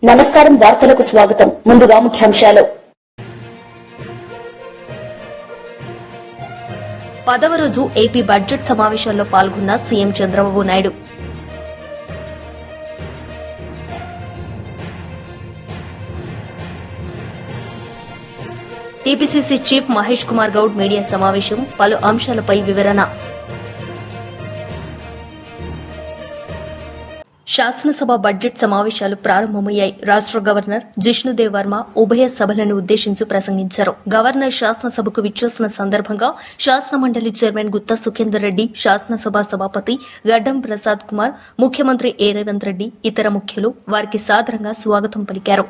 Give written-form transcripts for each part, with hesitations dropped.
నమస్కారం. వార్తలకు స్వాగతం. ముందుగా ముఖ్యాంశాలు. 10వ రోజు ఏపీ బడ్జెట్ సమావేశాల్లో పాల్గొన్న CM Chandrababu Naidu. TPCC chief Mahesh Kumar Goud media సమావేశం, పలు అంశాలపై వివరణ. శాసనసభ బడ్జెట్ సమావేశాలు ప్రారంభమయ్యాయి. రాష్ట గవర్నర్ జిష్ణుదేవ్ వర్మ ఉభయ సభలను ఉద్దేశించి ప్రసంగించారు. గవర్నర్ శాసనసభకు విచ్చేసిన సందర్భంగా శాసనమండలి చైర్మన్ గుత్తా సుఖేందర్ రెడ్డి, శాసనసభ సభాపతి గడ్డం ప్రసాద్ కుమార్, ముఖ్యమంత్రి ఏ రేవంత్ రెడ్డి, ఇతర ముఖ్యులు వారికి సాదరంగా స్వాగతం పలికారు.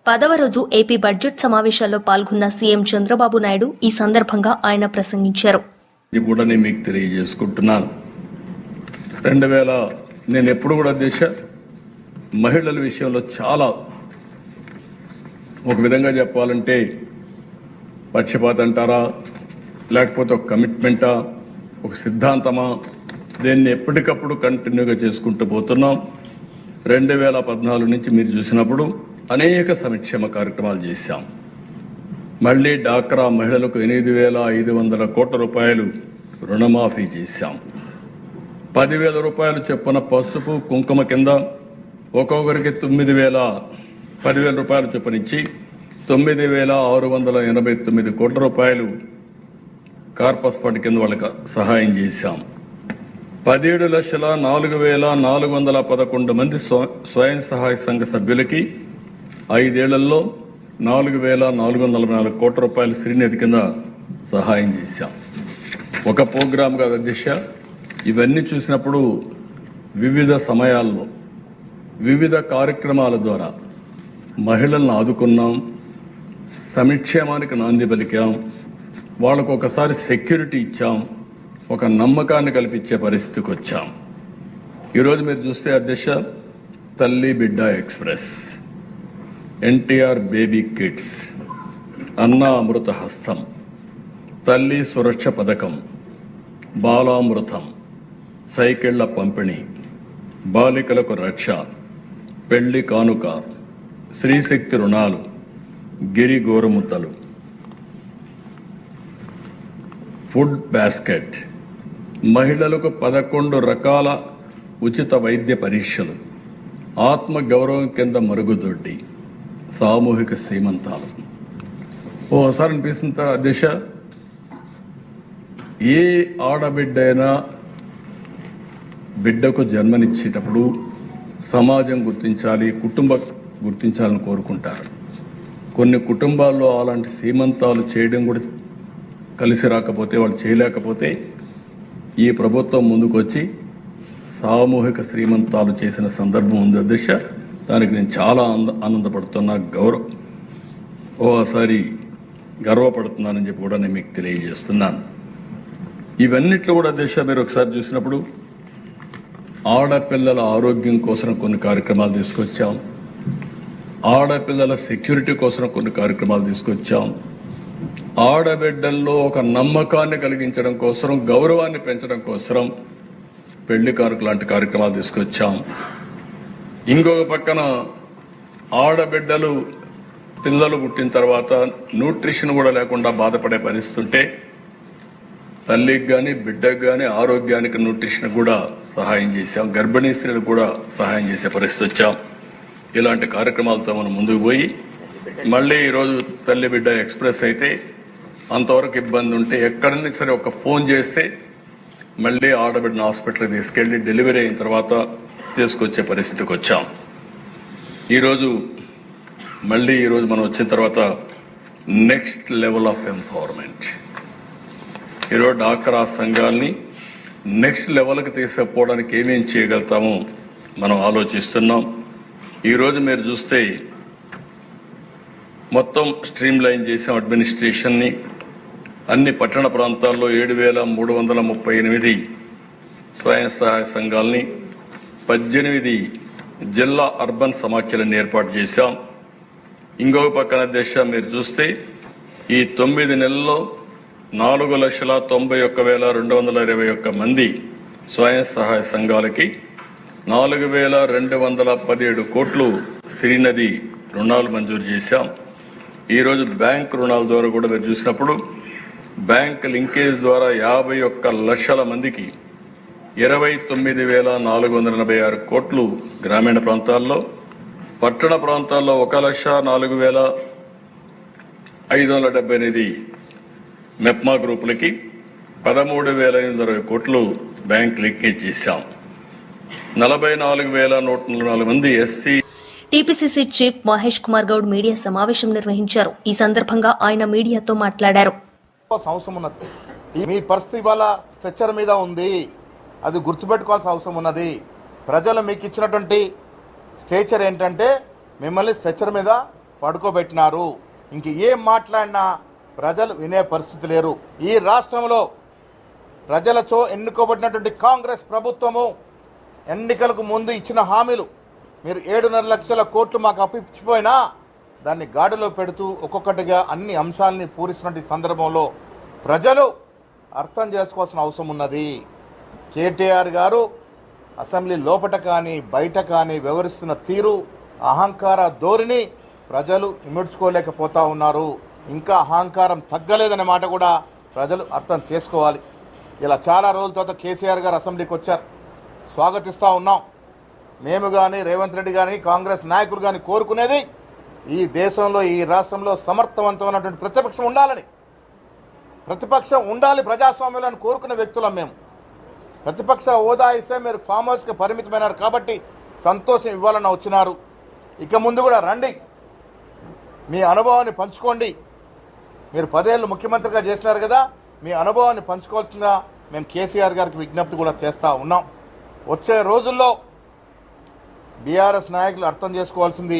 పదవ రోజు ఏపీ బడ్జెట్ సమావేశాల్లో పాల్గొన్న సీఎం చంద్రబాబు నాయుడు ఈ సందర్భంగా ఆయన ప్రసంగించారు. మీకు తెలియజేసుకుంటున్నాను. నేను ఎప్పుడు కూడా దేశ మహిళల విషయంలో చాలా ఒక విధంగా చెప్పాలంటే పక్షపాత అంటారా, లేకపోతే ఒక కమిట్మెంటా, ఒక సిద్ధాంతమా, దీన్ని ఎప్పటికప్పుడు కంటిన్యూగా చేసుకుంటూ పోతున్నాం. 2014 నుంచి మీరు చూసినప్పుడు అనేక సంక్షేమ కార్యక్రమాలు చేశాం. మళ్లీ డాక్రా మహిళలకు 8,500 కోట్ల రూపాయలు రుణమాఫీ చేశాం. 10,000 రూపాయలు చొప్పున పసుపు కుంకుమ కింద ఒక్కొక్కరికి 10,000 రూపాయలు చొప్పునిచ్చి 9,689 కోట్ల రూపాయలు కార్పస్ ఫండ్ కింద వాళ్ళకి సహాయం చేశాం. 17,04,411 మంది స్వయం సహాయ సంఘ సభ్యులకి 5 ఏళ్లలో 4,444 కోట్ల రూపాయలు శ్రీనిధి కింద సహాయం చేశాం. ఒక ప్రోగ్రామ్ కాదు అధ్యక్ష. ఇవన్నీ చూసినప్పుడు వివిధ సమయాల్లో వివిధ కార్యక్రమాల ద్వారా మహిళలను ఆదుకున్నాం, సంక్షేమానికి నాంది పలికాం, వాళ్ళకు ఒకసారి సెక్యూరిటీ ఇచ్చాం, ఒక నమ్మకాన్ని కల్పించే పరిస్థితికి వచ్చాం. ఈరోజు మీరు చూస్తే అధ్యక్ష, తల్లి బిడ్డ ఎక్స్ప్రెస్, ఎన్టీఆర్ బేబీ కిట్స్, అన్నా అమృత హస్తం, తల్లి సురక్ష పథకం, బాలామృతం, సైకిళ్ల పంపిణీ, బాలికలకు రక్ష, పెళ్లి కానుక, శ్రీశక్తి రుణాలు, గిరి గోరుముద్దలు, ఫుడ్ బాస్కెట్, మహిళలకు 11 రకాల ఉచిత వైద్య పరీక్షలు, ఆత్మ గౌరవం కింద మరుగుదొడ్డి, సామూహిక శ్రీమంతాలు. ఓసారి అనిపిస్తుంది అధ్యక్ష, ఏ ఆడబిడ్డైనా బిడ్డకు జన్మనిచ్చేటప్పుడు సమాజం గుర్తించాలి, కుటుంబం గుర్తించాలని కోరుకుంటారు. కొన్ని కుటుంబాల్లో అలాంటి సీమంతాలు చేయడం కూడా కలిసి రాకపోతే, వాళ్ళు చేయలేకపోతే ఈ ప్రభుత్వం ముందుకొచ్చి సామూహిక శ్రీమంతాలు చేసిన సందర్భం ఉంది అధ్యక్ష. దానికి నేను చాలా ఆనందపడుతున్నా, ఓసారి గర్వపడుతున్నానని చెప్పి కూడా నేను మీకు తెలియజేస్తున్నాను. ఇవన్నిట్లో కూడా అధ్యక్ష మీరు ఒకసారి చూసినప్పుడు ఆడపిల్లల ఆరోగ్యం కోసం కొన్ని కార్యక్రమాలు తీసుకొచ్చాం, ఆడపిల్లల సెక్యూరిటీ కోసం కొన్ని కార్యక్రమాలు తీసుకొచ్చాం, ఆడబిడ్డల్లో ఒక నమ్మకాన్ని కలిగించడం కోసం, గౌరవాన్ని పెంచడం కోసం పెళ్లి కానుక లాంటి కార్యక్రమాలు తీసుకొచ్చాం. ఇంకొక పక్కన ఆడబిడ్డలు పిల్లలు పుట్టిన తర్వాత న్యూట్రిషన్ కూడా లేకుండా బాధపడే పరిస్థితి ఉంటే తల్లికి కానీ బిడ్డకు కానీ ఆరోగ్యానికి న్యూట్రిషన్ కూడా సహాయం చేశాం, గర్భిణీ స్త్రీలకు కూడా సహాయం చేసే పరిస్థితి వచ్చాం. ఇలాంటి కార్యక్రమాలతో మనం ముందుకు పోయి మళ్ళీ ఈరోజు తల్లి బిడ్డ ఎక్స్ప్రెస్ అయితే అంతవరకు ఇబ్బంది ఉంటే ఎక్కడైనా సరే ఒక ఫోన్ చేస్తే మళ్ళీ ఆడబిడ్డను హాస్పిటల్కి తీసుకెళ్లి డెలివరీ అయిన తర్వాత తీసుకొచ్చే పరిస్థితికి వచ్చాం. ఈరోజు మనం వచ్చిన తర్వాత నెక్స్ట్ లెవెల్ ఆఫ్ ఎంపవర్మెంట్, ఈరోజు డాక్టర్ సంఘాలని నెక్స్ట్ లెవెల్కి తీసుకుపోవడానికి ఏమేం చేయగలుగుతామో మనం ఆలోచిస్తున్నాం. ఈరోజు మీరు చూస్తే మొత్తం స్ట్రీమ్ లైన్ చేసాం అడ్మినిస్ట్రేషన్ని. అన్ని పట్టణ ప్రాంతాల్లో 7,338 స్వయం సహాయ సంఘాలని, 18 జిల్లా అర్బన్ సమాఖ్యలను ఏర్పాటు చేశాం. ఇంకొక పక్కన దేశ మీరు చూస్తే ఈ 9 నెలల్లో 4,91,221 మంది స్వయం సహాయ సంఘాలకి 4,217 కోట్లు శ్రీనది రుణాలు మంజూరు చేశాం. ఈరోజు బ్యాంక్ రుణాల ద్వారా కూడా మీరు చూసినప్పుడు బ్యాంక్ లింకేజ్ ద్వారా 51 లక్షల మందికి 29,486 కోట్లు గ్రామీణ ప్రాంతాల్లో, పట్టణ ప్రాంతాల్లో 1,04,578 మెప్మా గ్రూపులకి 13,820 కోట్లు బ్యాంక్ లింకేజ్ చేశాం. 44,104 మంది SC. TPCC chief Mahesh Kumar Goud media సమావేశం నిర్వహించారు. ఈ సందర్భంగా ఆయన మీడియాతో మాట్లాడారు. అవసరం ఉన్నది, మీ పరిస్థితి ఇవాళ స్ట్రెచ్చర్ మీద ఉంది, అది గుర్తుపెట్టుకోవాల్సిన అవసరం ఉన్నది. ప్రజలు మీకు ఇచ్చినటువంటి స్ట్రెచ్చర్ ఏంటంటే మిమ్మల్ని స్ట్రెచ్చర్ మీద పడుకోబెట్టినారు. ఇంక ఏం మాట్లాడినా ప్రజలు వినే పరిస్థితి లేరు. ఈ రాష్ట్రంలో ప్రజలతో ఎన్నుకోబడినటువంటి కాంగ్రెస్ ప్రభుత్వము ఎన్నికలకు ముందు ఇచ్చిన హామీలు మీరు 7.5 లక్షల కోట్లు మాకు అప్పిచ్చిపోయినా దాన్ని గాడిలో పెడుతూ ఒక్కొక్కటిగా అన్ని అంశాలని పూరిస్తున్న సందర్భంలో ప్రజలు అర్థం చేసుకోవాల్సిన అవసరం ఉన్నది. కేటీఆర్ గారు అసెంబ్లీ లోపట కానీ బయట కానీ వ్యవహరిస్తున్న తీరు, అహంకార ధోరణి ప్రజలు ఇముడ్చుకోలేకపోతా ఉన్నారు. ఇంకా అహంకారం తగ్గలేదనే మాట కూడా ప్రజలు అర్థం చేసుకోవాలి. ఇలా చాలా రోజుల తర్వాత కేసీఆర్ గారు అసెంబ్లీకి వచ్చారు, స్వాగతిస్తూ ఉన్నాం. మేము కానీ రేవంత్ రెడ్డి గారిని కాంగ్రెస్ నాయకులు కానీ కోరుకునేది ఈ దేశంలో ఈ రాష్ట్రంలో సమర్థవంతమైనటువంటి ప్రతిపక్షం ఉండాలి ప్రజాస్వామ్యంలో కోరుకునే వ్యక్తులం మేము. ప్రతిపక్ష హోదా ఇస్తే మీరు ఫామ్ హౌస్కి పరిమితమైనారు కాబట్టి సంతోషం ఇవ్వాలని వచ్చినారు. ఇక ముందు కూడా రండి, మీ అనుభవాన్ని పంచుకోండి. మీరు 10 ఏళ్ళు ముఖ్యమంత్రిగా చేసినారు కదా, మీ అనుభవాన్ని పంచుకోవాల్సిందిగా మేము కేసీఆర్ గారికి విజ్ఞప్తి కూడా చేస్తూ ఉన్నాం. వచ్చే రోజుల్లో బీఆర్ఎస్ నాయకులు అర్థం చేసుకోవాల్సింది,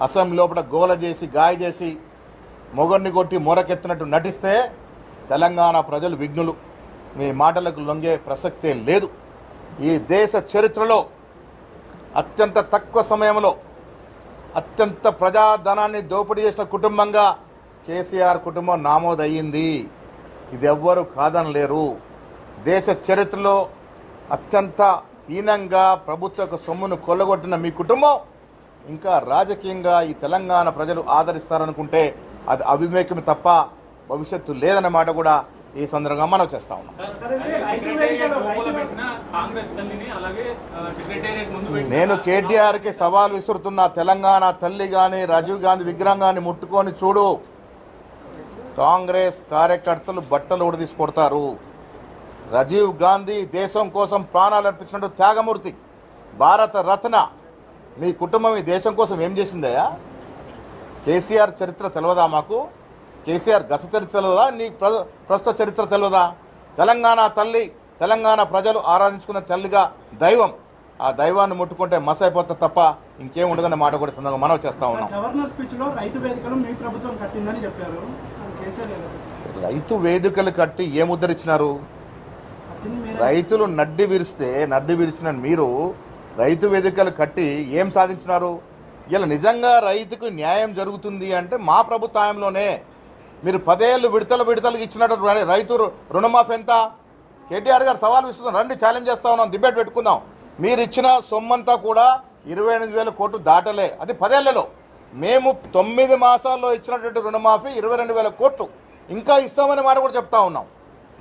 అసెంబ్లీ లోపల గోల చేసి గాయ చేసి మొగన్ని కొట్టి మొరకెత్తినట్టు నటిస్తే తెలంగాణ ప్రజలు విఘ్నులు. మీ మాటలకు లొంగే ప్రసక్తే లేదు. ఈ దేశ చరిత్రలో అత్యంత తక్కువ సమయంలో అత్యంత ప్రజాధనాన్ని దోపిడీ చేసిన కుటుంబంగా కేసీఆర్ కుటుంబం నామోదయ్యింది. ఇది ఎవ్వరూ కాదనలేరు. దేశ చరిత్రలో అత్యంత హీనంగా ప్రభుత్వ సొమ్మును కొల్లగొట్టిన మీ కుటుంబం ఇంకా రాజకీయంగా ఈ తెలంగాణ ప్రజలు ఆదరిస్తారనుకుంటే అది అవివేకమే తప్ప భవిష్యత్తు లేదన్న మాట కూడా ఈ సందర్భంగా మనం చేస్తా ఉన్నాం. నేను కేటీఆర్కి సవాల్ విసురుతున్నా, తెలంగాణ తల్లి కానీ రాజీవ్ గాంధీ విగ్రహం కానీ ముట్టుకొని చూడు, కాంగ్రెస్ కార్యకర్తలు బట్టలు ఉడదీసి కొడతారు. రాజీవ్ గాంధీ దేశం కోసం ప్రాణాలు అర్పించినట్టు త్యాగమూర్తి, భారత రత్న. మీ కుటుంబం ఈ దేశం కోసం ఏం చేసిందయా? కేసీఆర్ చరిత్ర తెలియదా మాకు? కేసీఆర్ గత చరిత్ర తెలియదా? నీ ప్రస్తుత చరిత్ర తెలియదా? తెలంగాణ తల్లి, తెలంగాణ ప్రజలు ఆరాధించుకున్న తల్లిగా దైవం. ఆ దైవాన్ని ముట్టుకుంటే మస్ అయిపోతా తప్ప ఇంకేం ఉండదనే మాట కూడా సందర్భంగా మనం చేస్తా ఉన్నాం. గవర్నర్ స్పీచ్ లో రైతు వేదికలు మీ ప్రభుత్వం కట్టిందని చెప్పారు. రైతు వేదికలు కట్టి ఏం ఉద్ధరించినారు? రైతులు నడ్డి విరిచిన మీరు రైతు వేదికలు కట్టి ఏం సాధించినారు? ఇలా నిజంగా రైతుకు న్యాయం జరుగుతుంది అంటే మా ప్రభుత్వంలోనే. మీరు 10 ఏళ్ళు విడతలుగా ఇచ్చినట్టు రైతు రుణమాఫీ ఎంత? కేటీఆర్ గారు సవాల్ విస్తున్నాం, రండి ఛాలెంజ్ చేస్తా ఉన్నాం, డిబేట్ పెట్టుకుందాం. మీరు ఇచ్చిన సొమ్మంతా కూడా 28,000 కోట్లు దాటలే, అది 10 ఏళ్లలో. మేము 9 మాసాల్లో ఇచ్చినటువంటి రుణమాఫీ 22,000 కోట్లు ఇంకా ఇస్తామనే మాట కూడా చెప్తా ఉన్నాం.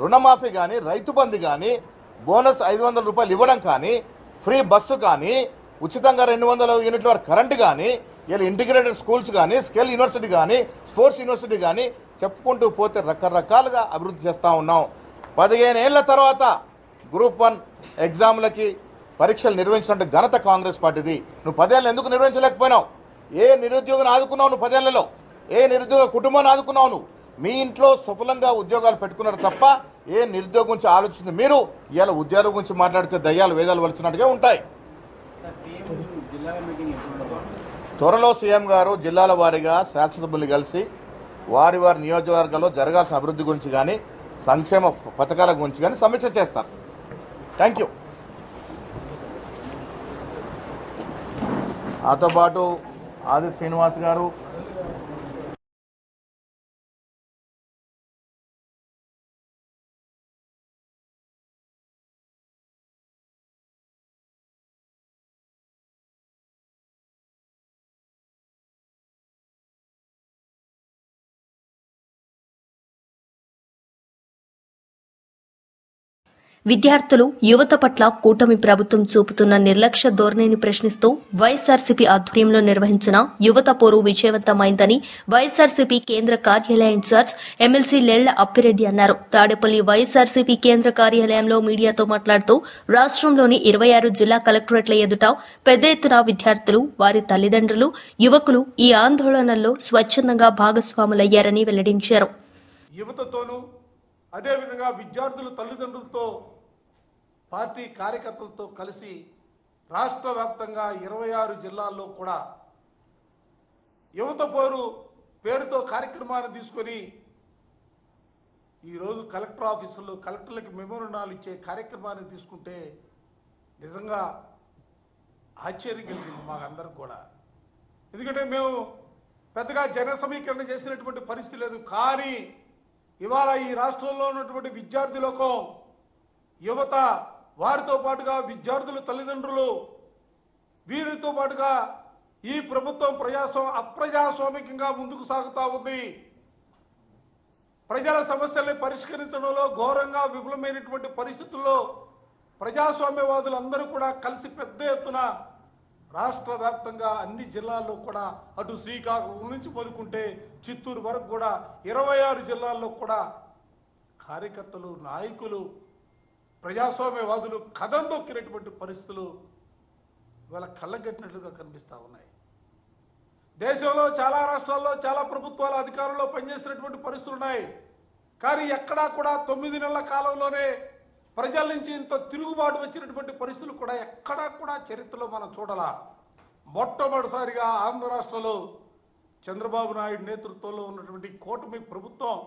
రుణమాఫీ కానీ, రైతు బంధు కానీ, బోనస్ 500 రూపాయలు ఇవ్వడం కానీ, ఫ్రీ బస్సు కానీ, ఉచితంగా 200 యూనిట్ల వరకు కరెంటు కానీ, ఇలా ఇంటిగ్రేటెడ్ స్కూల్స్ కానీ, స్కిల్ యూనివర్సిటీ కానీ, స్పోర్ట్స్ యూనివర్సిటీ కానీ చెప్పుకుంటూ పోతే రకరకాలుగా అభివృద్ధి చేస్తూ ఉన్నాం. 15 ఏళ్ల తర్వాత గ్రూప్ 1 ఎగ్జామ్లకి పరీక్షలు నిర్వహించినట్టు ఘనత కాంగ్రెస్ పార్టీది. నువ్వు 10 ఏళ్ళు ఎందుకు నిర్వహించలేకపోయినావు? ఏ నిరుద్యోగిని ఆదుకున్నావు నువ్వు 10 ఏళ్లలో? ఏ నిరుద్యోగ కుటుంబాన్ని ఆదుకున్నావు నువ్వు? మీ ఇంట్లో సఫలంగా ఉద్యోగాలు పెట్టుకున్నారు తప్ప ఏ నిరుద్యోగం గురించి ఆలోచించింది మీరు? ఇవాళ ఉద్యోగం గురించి మాట్లాడితే దయ్యాలు వేదాలు వలిచినట్టుగా ఉంటాయి. త్వరలో సీఎం గారు జిల్లాల వారీగా శాసనసభ్యులు కలిసి వారి నియోజకవర్గాల్లో జరగాల్సిన అభివృద్ధి గురించి కానీ, సంక్షేమ పథకాల గురించి కానీ సమీక్ష చేస్తారు. Thank you. నాతో పాటు ఆది శ్రీనివాస్ గారు, విద్యార్థులు, యువత పట్ల కూటమి ప్రభుత్వం చూపుతున్న నిర్లక్ష్య ధోరణిని ప్రశ్నిస్తూ వైఎస్సార్సీపీ ఆధ్వర్యంలో నిర్వహించిన యువత పోరు విజయవంతమైందని వైఎస్సార్సీపీ కేంద్ర కార్యాలయ ఇన్ఛార్జ్ ఎమ్మెల్సీ లేళ్ల అప్పిరెడ్డి అన్నారు. తాడేపల్లి వైఎస్సార్సీపీ కేంద్ర కార్యాలయంలో మీడియాతో మాట్లాడుతూ రాష్ట్రంలోని 26 జిల్లా కలెక్టరేట్ల ఎదుట పెద్ద ఎత్తున విద్యార్థులు, వారి తల్లిదండ్రులు, యువకులు ఈ ఆందోళనల్లో స్వచ్ఛందంగా భాగస్వాములయ్యారని వెల్లడించారు. యువతతోనూ అదేవిధంగా విద్యార్థుల తల్లిదండ్రులతో, పార్టీ కార్యకర్తలతో కలిసి రాష్ట్ర వ్యాప్తంగా 26 జిల్లాల్లో కూడా యువత పోరు పేరుతో కార్యక్రమాన్ని తీసుకొని ఈరోజు కలెక్టర్ ఆఫీసుల్లో కలెక్టర్లకు మెమోరాండాలు ఇచ్చే కార్యక్రమాన్ని తీసుకుంటే నిజంగా ఆశ్చర్యం కలిగింది మాకందరికి కూడా. ఎందుకంటే మేము పెద్దగా జన సమీకరణ చేసినటువంటి పరిస్థితి లేదు. కానీ ఇవాళ ఈ రాష్ట్రంలో ఉన్నటువంటి విద్యార్థి లోకం, యువత, వారితో పాటుగా విద్యార్థుల తల్లిదండ్రులు, వీరితో పాటుగా ఈ ప్రభుత్వం అప్రజాస్వామికంగా ముందుకు సాగుతూ ఉంది. ప్రజల సమస్యల్ని పరిష్కరించడంలో ఘోరంగా విఫలమైనటువంటి పరిస్థితుల్లో ప్రజాస్వామ్యవాదులందరూ కూడా కలిసి పెద్ద ఎత్తున రాష్ట్ర వ్యాప్తంగా అన్ని జిల్లాల్లో కూడా, అటు శ్రీకాకుళం నుంచి మొదలుకుంటే చిత్తూరు వరకు కూడా 26 జిల్లాల్లో కూడా కార్యకర్తలు, నాయకులు, ప్రజాస్వామ్యవాదులు కథం దొక్కినటువంటి పరిస్థితులు ఇవాళ కళ్ళగట్టినట్లుగా కనిపిస్తూ ఉన్నాయి. దేశంలో చాలా రాష్ట్రాల్లో చాలా ప్రభుత్వాల అధికారంలో పనిచేసినటువంటి పరిస్థితులు ఉన్నాయి. కానీ ఎక్కడా కూడా 9 నెలల కాలంలోనే ప్రజల నుంచి ఇంత తిరుగుబాటు వచ్చినటువంటి పరిస్థితులు కూడా ఎక్కడా కూడా చరిత్రలో మనం చూడాలా. మొట్టమొదటిసారిగా ఆంధ్ర రాష్ట్రంలో చంద్రబాబు నాయుడు నేతృత్వంలో ఉన్నటువంటి కూటమి ప్రభుత్వం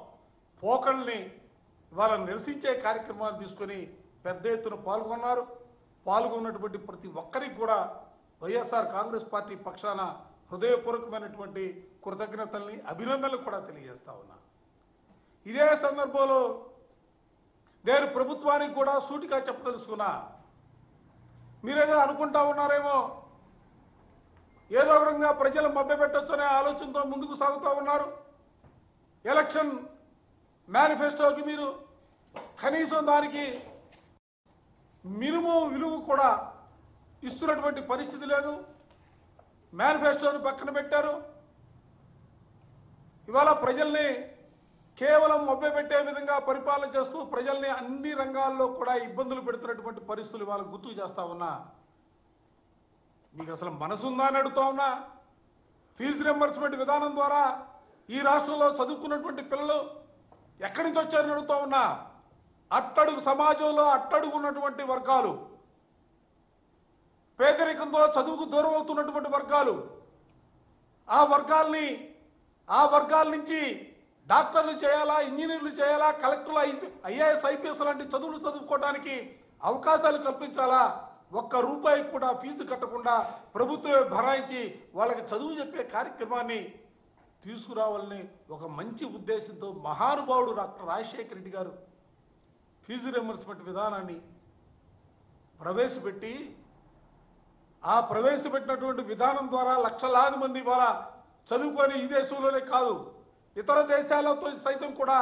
పోకల్ని ఇవాళ నిరసించే కార్యక్రమాలు తీసుకొని పెద్ద ఎత్తున పాల్గొన్నటువంటి ప్రతి ఒక్కరికి కూడా వైఎస్ఆర్ కాంగ్రెస్ పార్టీ పక్షాన హృదయపూర్వకమైనటువంటి కృతజ్ఞతల్ని, అభినందనలు కూడా తెలియజేస్తా ఉన్నా. ఇదే సందర్భంలో నేను ప్రభుత్వానికి కూడా సూటిగా చెప్పదలుచుకున్నా. మీరేదో అనుకుంటా ఉన్నారేమో, ఏదో విధంగా ప్రజలు మభ్యపెట్టొచ్చనే ఆలోచనతో ముందుకు సాగుతూ ఉన్నారు. ఎలక్షన్ మేనిఫెస్టోకి మీరు కనీసం దానికి మినిమం విలువ కూడా ఇస్తున్నటువంటి పరిస్థితి లేదు. మేనిఫెస్టోని పక్కన పెట్టారు. ఇవాళ ప్రజల్ని కేవలం మభ్యపెట్టే విధంగా పరిపాలన చేస్తూ ప్రజల్ని అన్ని రంగాల్లో కూడా ఇబ్బందులు పెడుతున్నటువంటి పరిస్థితులు వాళ్ళకు గుర్తు చేస్తా ఉన్నా. మీకు అసలు మనసుందా అని అడుగుతా ఉన్నా. ఫీజు రింబర్స్మెంట్ విధానం ద్వారా ఈ రాష్ట్రంలో చదువుకున్నటువంటి పిల్లలు ఎక్కడి నుంచి వచ్చారని అడుగుతా ఉన్నా. అట్టడుగు సమాజంలో అట్టడుగు ఉన్నటువంటి వర్గాలు, పేదరికంతో చదువుకు దూరం అవుతున్నటువంటి వర్గాలు, ఆ వర్గాల నుంచి డాక్టర్లు చేయాలా, ఇంజనీర్లు చేయాలా, కలెక్టర్లు, ఐఏఎస్ ఐపీఎస్ లాంటి చదువులు చదువుకోవడానికి అవకాశాలు కల్పించాలా. ఒక్క రూపాయి కూడా ఫీజు కట్టకుండా ప్రభుత్వమే భరాయించి వాళ్ళకి చదువు చెప్పే కార్యక్రమాన్ని తీసుకురావాలని ఒక మంచి ఉద్దేశంతో మహానుభావుడు డాక్టర్ రాజశేఖర రెడ్డి గారు ఫీజు రింబర్స్మెంట్ విధానాన్ని ప్రవేశపెట్టి, ఆ ప్రవేశపెట్టినటువంటి విధానం ద్వారా లక్షలాది మంది ఇవాళ చదువుకొని ఈ దేశంలోనే కాదు ఇతర దేశాలతో సైతం కూడా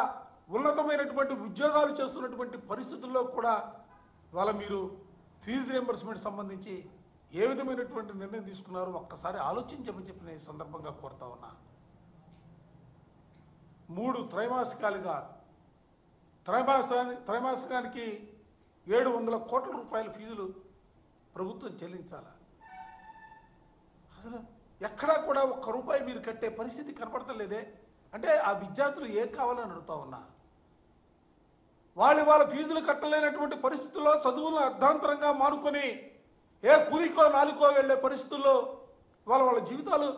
ఉన్నతమైనటువంటి ఉద్యోగాలు చేస్తున్నటువంటి పరిస్థితుల్లో కూడా ఇవాళ మీరు ఫీజు రింబర్స్మెంట్ సంబంధించి ఏ విధమైనటువంటి నిర్ణయం తీసుకున్నారో ఒక్కసారి ఆలోచించమని చెప్పి నేను ఈ సందర్భంగా కోరుతా ఉన్నా. 3 త్రైమాసికాలుగా త్రైమాసికానికి 700 కోట్ల రూపాయల ఫీజులు ప్రభుత్వం చెల్లించాలా? అసలు ఎక్కడా కూడా ఒక్క రూపాయి మీరు కట్టే పరిస్థితి కనపడతలేదే. అంటే ఆ విద్యార్థులు ఏం కావాలని అడుగుతా ఉన్నా. వాళ్ళ ఫీజులు కట్టలేనటువంటి పరిస్థితుల్లో చదువులను అర్ధాంతరంగా మానుకొని ఏ కూలికో నాలుకో వెళ్లే పరిస్థితుల్లో వాళ్ళ జీవితాలు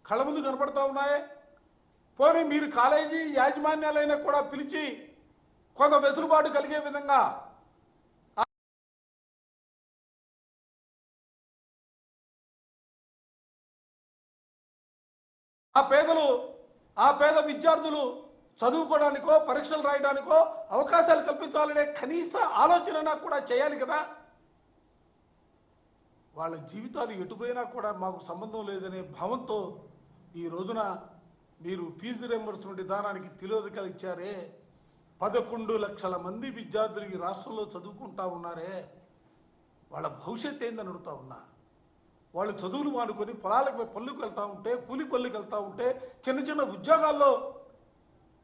కళ్ళ ముందు కనపడతా ఉన్నాయే. పోనీ మీరు కాలేజీ యాజమాన్యాలైనా కూడా పిలిచి కొంత వెసులుబాటు కలిగే విధంగా ఆ పేద విద్యార్థులు చదువుకోవడానికో పరీక్షలు రాయడానికో అవకాశాలు కల్పించాలనే కనీస ఆలోచన కూడా చేయాలి కదా. వాళ్ళ జీవితాలు ఎటుపోయినా కూడా మాకు సంబంధం లేదనే భావంతో ఈ రోజున మీరు ఫీజు రింబర్స్మెంట్ విధానానికి తిలోదకాలు ఇచ్చారే. 11 లక్షల మంది విద్యార్థులు ఈ రాష్ట్రంలో చదువుకుంటా ఉన్నారే. వాళ్ళ భవిష్యత్తు ఏందని అడుగుతా ఉన్నా. వాళ్ళు చదువులు మానుకొని పళ్ళుకు వెళ్తూ ఉంటే, కూలి పళ్ళుకి వెళ్తూ ఉంటే, చిన్న చిన్న ఉద్యోగాల్లో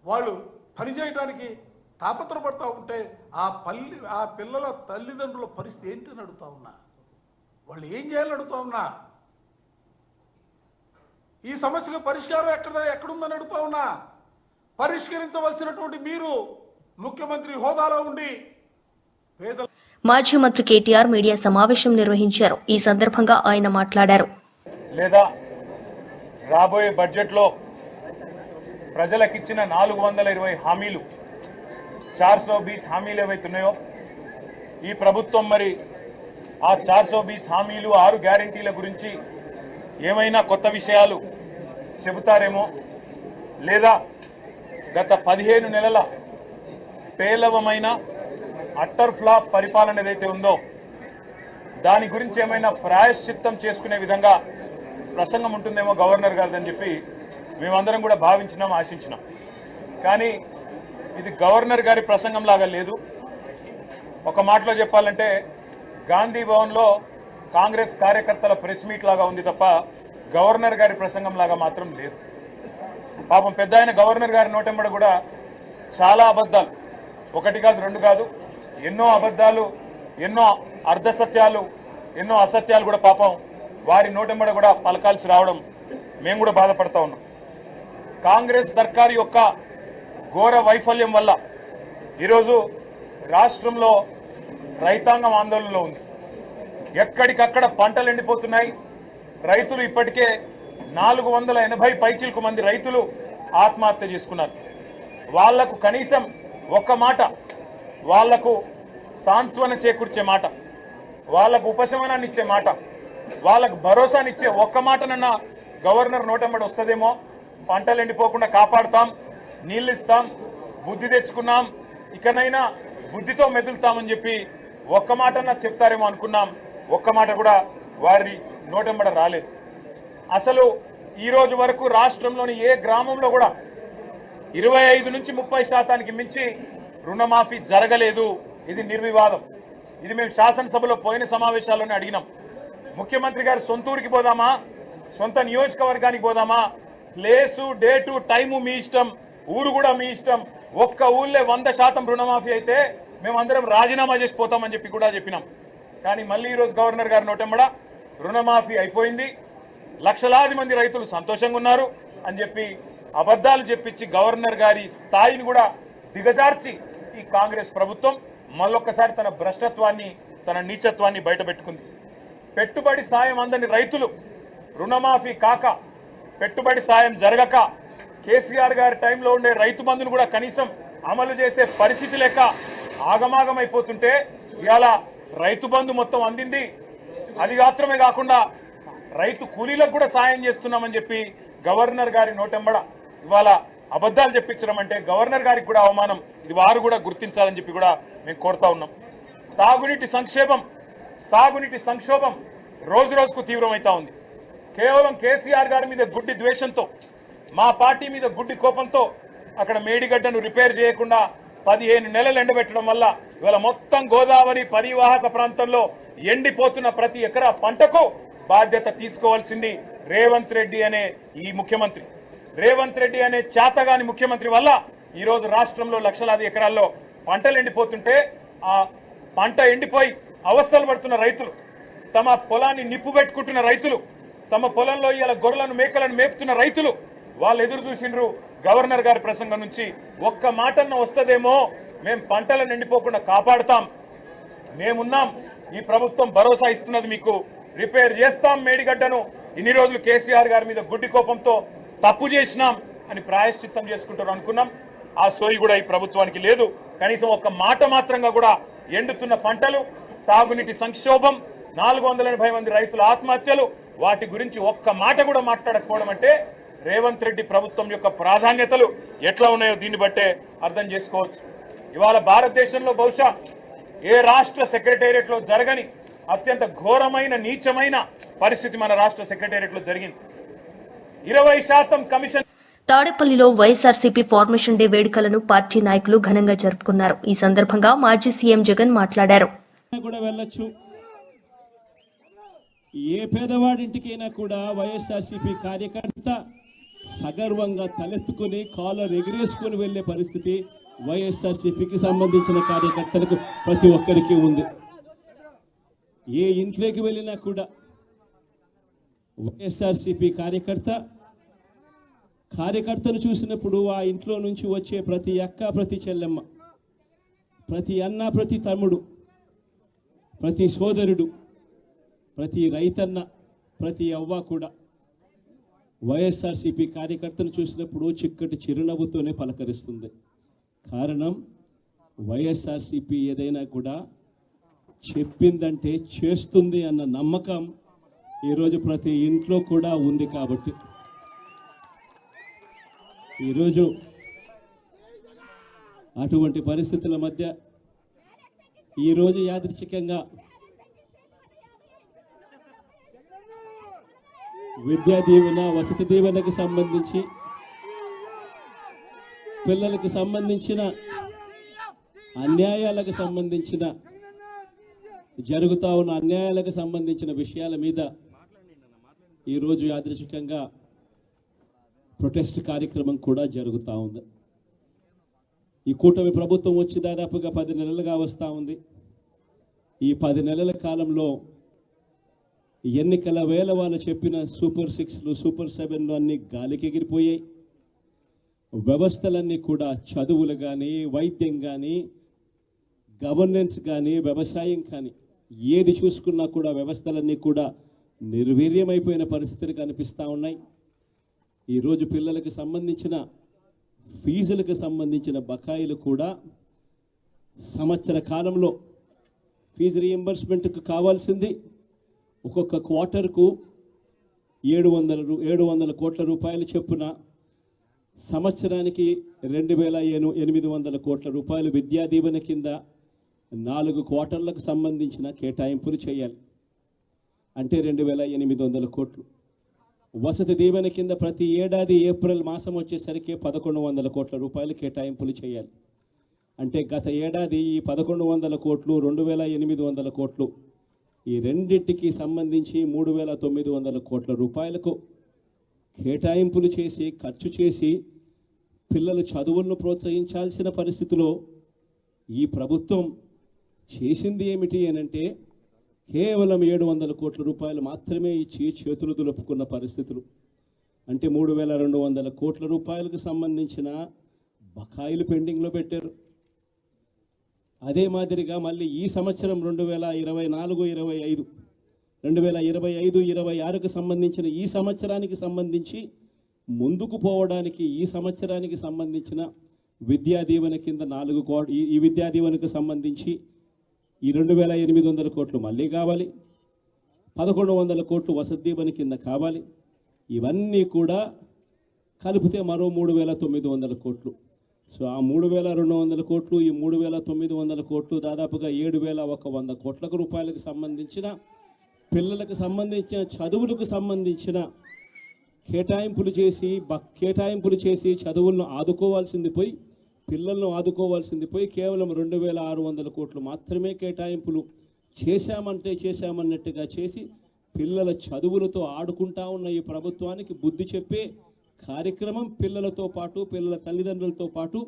వాళ్ళు పనిచేయడానికి తాపత్రపడతా ఉంటే ఆ పిల్లల తల్లిదండ్రుల పరిస్థితి ఏంటని అడుగుతా ఉన్నా. వాళ్ళు ఏం చేయాలని అడుగుతా ఉన్నా. ఈ సమస్యకు పరిష్కారం ఎక్కడుందని అడుగుతా ఉన్నా. పరిష్కరించవలసినటువంటి మీరు ముఖ్యమంత్రి హోదాలో ఉండి పేదల మాజీ మంత్రి కేటీఆర్ మీడియా సమావేశం నిర్వహించారు. ఈ సందర్భంగా ఆయన మాట్లాడారు. లేదా రాబోయే బడ్జెట్లో ప్రజలకిచ్చిన 420 హామీలు 420 హామీలు ఏవైతున్నాయో ఈ ప్రభుత్వం మరి ఆ 420 హామీలు 6 గ్యారంటీల గురించి ఏమైనా కొత్త విషయాలు చెబుతారేమో, లేదా గత 15 నెలల పేలవమైన అట్టర్ ఫ్లాప్ పరిపాలన ఏదైతే ఉందో దాని గురించి ఏమైనా ప్రాయశ్చిత్తం చేసుకునే విధంగా ప్రసంగం ఉంటుందేమో గవర్నర్ గారిదని చెప్పి మేమందరం కూడా భావించినాం, ఆశించినాం. కానీ ఇది గవర్నర్ గారి ప్రసంగం లాగా లేదు. ఒక మాటలో చెప్పాలంటే గాంధీ భవన్లో కాంగ్రెస్ కార్యకర్తల ప్రెస్ మీట్ లాగా ఉంది తప్ప గవర్నర్ గారి ప్రసంగం లాగా మాత్రం లేదు. పాపం పెద్ద ఆయన గవర్నర్ గారి నోటెంబడ కూడా చాలా అబద్ధాలు, 1 కాదు 2 కాదు, ఎన్నో అబద్ధాలు, ఎన్నో అర్ధసత్యాలు, ఎన్నో అసత్యాలు కూడా పాపం వారి నోటెంబడ కూడా పలకాల్సి రావడం మేము కూడా బాధపడతా ఉన్నాం. కాంగ్రెస్ సర్కారు యొక్క ఘోర వైఫల్యం వల్ల ఈరోజు రాష్ట్రంలో రైతాంగం ఆందోళనలో ఉంది. ఎక్కడికక్కడ పంటలు ఎండిపోతున్నాయి. రైతులు ఇప్పటికే 480 పైచిలకు మంది రైతులు ఆత్మహత్య చేసుకున్నారు. వాళ్లకు కనీసం ఒక్క మాట, వాళ్లకు సాంత్వన చేకూర్చే మాట, వాళ్లకు ఉపశమనాన్ని ఇచ్చే మాట, వాళ్ళకు భరోసానిచ్చే ఒక్క మాటనన్నా గవర్నర్ నోటెంబడి వస్తుందేమో. పంటలు ఎండిపోకుండా కాపాడుతాం, నీళ్ళు ఇస్తాం, బుద్ధి తెచ్చుకున్నాం, ఇకనైనా బుద్ధితో మెదులుతామని చెప్పి ఒక్క మాటన్నా చెప్తారేమో అనుకున్నాం. ఒక్క మాట కూడా వారి నోటెంబడ రాలేదు. అసలు ఈ రోజు వరకు రాష్ట్రంలోని ఏ గ్రామంలో కూడా 25 నుంచి 30% మించి రుణమాఫీ జరగలేదు. ఇది నిర్వివాదం. ఇది మేము శాసనసభలో పోయిన సమావేశాల్లోనే అడిగినాం. ముఖ్యమంత్రి గారు సొంత ఊరికి పోదామా, సొంత నియోజకవర్గానికి పోదామా, ప్లేసు డేటు టైము మీ ఇష్టం, ఊరు కూడా మీ ఇష్టం. ఒక్క ఊళ్ళే 100% రుణమాఫీ అయితే మేమందరం రాజీనామా చేసిపోతామని చెప్పి కూడా చెప్పినాం. కానీ మళ్ళీ ఈరోజు గవర్నర్ గారి నోటెంబడ రుణమాఫీ అయిపోయింది, లక్షలాది మంది రైతులు సంతోషంగా ఉన్నారు అని చెప్పి అబద్ధాలు చెప్పించి గవర్నర్ గారి స్థాయిని కూడా దిగజార్చి ఈ కాంగ్రెస్ ప్రభుత్వం మళ్ళొక్కసారి తన భ్రష్టత్వాన్ని, తన నీచత్వాన్ని బయటపెట్టుకుంది. పెట్టుబడి సాయం అందని రైతులు, రుణమాఫీ కాక, పెట్టుబడి సాయం జరగక, కేసీఆర్ గారి టైంలో ఉండే రైతు బంధును కూడా కనీసం అమలు చేసే పరిస్థితి లేక ఆగమాగమైపోతుంటే ఇవాళ రైతు బంధు మొత్తం అందింది. అది మాత్రమే కాకుండా రైతు కూలీలకు కూడా సాయం చేస్తున్నామని చెప్పి గవర్నర్ గారి నోటెంబడ ఇవాళ అబద్ధాలు చెప్పించడం అంటే గవర్నర్ గారికి కూడా అవమానం. ఇది వారు కూడా గుర్తించాలని చెప్పి కూడా మేము కోరుతా ఉన్నాం. సాగునీటి సంక్షోభం రోజు రోజుకు తీవ్రమవుతా ఉంది. కేవలం కేసీఆర్ గారి మీద గుడ్డి ద్వేషంతో, మా పార్టీ మీద గుడ్డి కోపంతో అక్కడ మేడిగడ్డను రిపేర్ చేయకుండా 15 నెలలు ఎండబెట్టడం వల్ల ఇవాళ మొత్తం గోదావరి పరివాహక ప్రాంతంలో ఎండిపోతున్న ప్రతి ఎకరా పంటకు బాధ్యత తీసుకోవాల్సింది రేవంత్ రెడ్డి అనే ఈ ముఖ్యమంత్రి. రేవంత్ రెడ్డి అనే చేతగాని ముఖ్యమంత్రి వల్ల ఈరోజు రాష్ట్రంలో లక్షలాది ఎకరాల్లో పంటలు ఎండిపోతుంటే, ఆ పంట ఎండిపోయి అవస్థలు పడుతున్న రైతులు, తమ పొలాన్ని నిప్పు పెట్టుకుంటున్న రైతులు, తమ పొలంలో ఇలా గొర్రెలను మేకలను మేపుతున్న రైతులు వాళ్ళు ఎదురు చూసిండ్రు గవర్నర్ గారి ప్రసంగం నుంచి. ఒక్క మాటన్న వస్తదేమో, మేం పంటలను ఎండిపోకుండా కాపాడుతాం, మేమున్నాం, ఈ ప్రభుత్వం భరోసా ఇస్తున్నది, మీకు రిపేర్ చేస్తాం మేడిగడ్డను, ఇన్ని రోజులు కేసీఆర్ గారి మీద గుడ్డి కోపంతో తప్పు చేసినాం అని ప్రాయశ్చిత్తం చేసుకుంటారు అనుకున్నాం. ఆ సోయి కూడా ఈ ప్రభుత్వానికి లేదు. కనీసం ఒక్క మాట మాత్రంగా కూడా ఎండుతున్న పంటలు, సాగునీటి సంక్షోభం, 480 మంది రైతుల ఆత్మహత్యలు, వాటి గురించి ఒక్క మాట కూడా మాట్లాడకపోవడం అంటే రేవంత్ రెడ్డి ప్రభుత్వం యొక్క ప్రాధాన్యతలు ఎట్లా ఉన్నాయో దీన్ని బట్టే అర్థం చేసుకోవచ్చు. ఇవాళ భారతదేశంలో బహుశా ఏ రాష్ట్ర సెక్రటేరియట్ లో జరగని అత్యంత ఘోరమైన, నీచమైన పరిస్థితి మన రాష్ట్ర సెక్రటేరియట్ లో జరిగింది. 20% కమిషన్. తాడేపల్లిలో వైఎస్ఆర్సీపీ ఫార్మేషన్ డే వేడుకలను పార్టీ నాయకులు ఘనంగా జరుపుకున్నారు. ఈ సందర్భంగా మాజీ సీఎం జగన్ మాట్లాడారు. కూడా వెళ్ళొచ్చు, ఏ పేదవాడింటికైనా కూడా వైఎస్ఆర్సీపీ కార్యకర్త సగర్వంగా తలెత్తుకుని కాలర్ ఎగిరేసుకుని వెళ్లే పరిస్థితి వైఎస్ఆర్సీపీకి సంబంధించిన కార్యకర్తలకు ప్రతి ఒక్కరికి ఉంది. ఏ ఇంట్లోకి వెళ్ళినా కూడా వైఎస్ఆర్సీపీ కార్యకర్తను చూసినప్పుడు ఆ ఇంట్లో నుంచి వచ్చే ప్రతి అక్క, ప్రతి చెల్లెమ్మ, ప్రతి అన్న, ప్రతి తమ్ముడు, ప్రతి సోదరుడు, ప్రతి రైతన్న, ప్రతి అవ్వ కూడా వైఎస్ఆర్సీపీ కార్యకర్తను చూసినప్పుడు చిక్కటి చిరునవ్వుతోనే పలకరిస్తుంది. కారణం, వైఎస్ఆర్సీపీ ఏదైనా కూడా చెప్పిందంటే చేస్తుంది అన్న నమ్మకం ఈరోజు ప్రతి ఇంట్లో కూడా ఉంది. కాబట్టి ఈరోజు అటువంటి పరిస్థితుల మధ్య ఈరోజు యాదృచ్ఛికంగా విద్యా దీవెన, వసతి దీవెనకు సంబంధించి, పిల్లలకు సంబంధించిన అన్యాయాలకు సంబంధించిన, జరుగుతా ఉన్న అన్యాయాలకు సంబంధించిన విషయాల మీద ఈరోజు యాదృచ్ఛికంగా ప్రొటెస్ట్ కార్యక్రమం కూడా జరుగుతూ ఉంది. ఈ కూటమి ప్రభుత్వం వచ్చి దాదాపుగా 10 నెలలుగా వస్తూ ఉంది. ఈ 10 నెలల కాలంలో ఎన్నికల వేళ వాళ్ళు చెప్పిన సూపర్ 6లు, సూపర్ 7లు అన్నీ గాలికి ఎగిరిపోయాయి. వ్యవస్థలన్నీ కూడా, చదువులు కానీ, వైద్యం కానీ, గవర్నెన్స్ కానీ, వ్యవసాయం కానీ, ఏది చూసుకున్నా కూడా వ్యవస్థలన్నీ కూడా నిర్వీర్యమైపోయిన పరిస్థితులు కనిపిస్తూ ఉన్నాయి. ఈరోజు పిల్లలకు సంబంధించిన ఫీజులకు సంబంధించిన బకాయిలు కూడా సంవత్సర కాలంలో ఫీజు రీఎంబర్స్మెంట్కు కావాల్సింది ఒక్కొక్క క్వార్టర్కు 700 కోట్ల రూపాయలు చొప్పున, సంవత్సరానికి 2800 కోట్ల రూపాయలు విద్యా దీవెన కింద 4 క్వార్టర్లకు సంబంధించిన కేటాయింపులు చేయాలి. అంటే 2800 కోట్లు. వసతి దీవెన కింద ప్రతి ఏడాది ఏప్రిల్ మాసం వచ్చేసరికి 1100 కోట్ల రూపాయలు కేటాయింపులు చేయాలి. అంటే గత ఏడాది ఈ 1100 కోట్లు, 2800 కోట్లు, ఈ రెండింటికి సంబంధించి 3900 కోట్ల రూపాయలకు కేటాయింపులు చేసి, ఖర్చు చేసి పిల్లల చదువులను ప్రోత్సహించాల్సిన పరిస్థితిలో ఈ ప్రభుత్వం చేసింది ఏమిటి అనంటే, కేవలం 700 కోట్ల రూపాయలు మాత్రమే ఇచ్చి చేతులు దులుపుకున్న పరిస్థితులు. అంటే 3,200 కోట్ల రూపాయలకు సంబంధించిన బకాయిలు పెండింగ్లో పెట్టారు. అదే మాదిరిగా మళ్ళీ ఈ సంవత్సరం 2025-26కు సంబంధించిన ఈ సంవత్సరానికి సంబంధించి ముందుకు పోవడానికి ఈ సంవత్సరానికి సంబంధించిన విద్యా దీవెన కింద 4 కోట్లు, ఈ విద్యా దీవెనకు సంబంధించి ఈ 2,800 కోట్లు మళ్ళీ కావాలి, 1,100 కోట్లు వసతి దీవెన కింద కావాలి. ఇవన్నీ కూడా కలిపితే మరో 3,900 కోట్లు. సో ఆ 3,200 కోట్లు, ఈ 3,900 కోట్లు దాదాపుగా 7,100 కోట్ల రూపాయలకు సంబంధించిన పిల్లలకు సంబంధించిన చదువులకు సంబంధించిన కేటాయింపులు చేసి చదువులను ఆదుకోవాల్సింది పోయి, పిల్లలను ఆదుకోవాల్సింది పోయి కేవలం 2,600 కోట్లు మాత్రమే కేటాయింపులు చేశామన్నట్టుగా చేసి పిల్లల చదువులతో ఆడుకుంటా ఉన్న ఈ ప్రభుత్వానికి బుద్ధి చెప్పే కార్యక్రమం పిల్లలతో పాటు, పిల్లల తల్లిదండ్రులతో పాటు